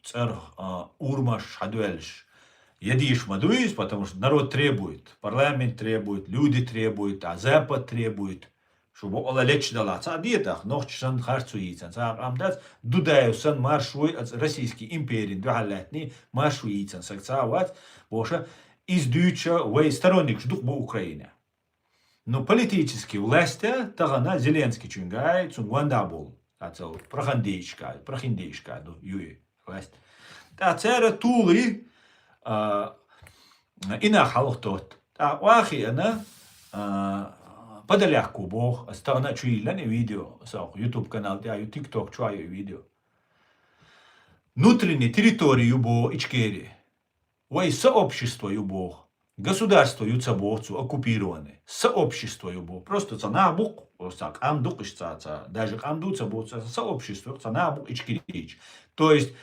цер урмаш хадуэльш. Едиш мадуис, потому что народ требует, парламент требует, люди требуют, а Запад требует, чтобы ола лечь дала. Цадиетах, нохчсан харцуицан. Амдат дудаюсан маршуй от Российской империи, двухалетний маршуицан. Сакцават, боша, из дюча, вей сторонник ждух бо Украине. Но политические власти, тагана Зеленский чунгай, цунгванда был. Тацел, прохандейшка, юи, власть. Тацера тули, ина халхтот. Вахи она подаляхку бог, стана чуилани видео, YouTube канал, TikTok чую видео. Внутренней территории бо Ичкерии. Ой, сообщество бог. Государство юцабовцу оккупированы. Сообщество бог. Просто цанабук, амдук ишца, даже амдуца бог, сообщество цанабук Ичкерич. То есть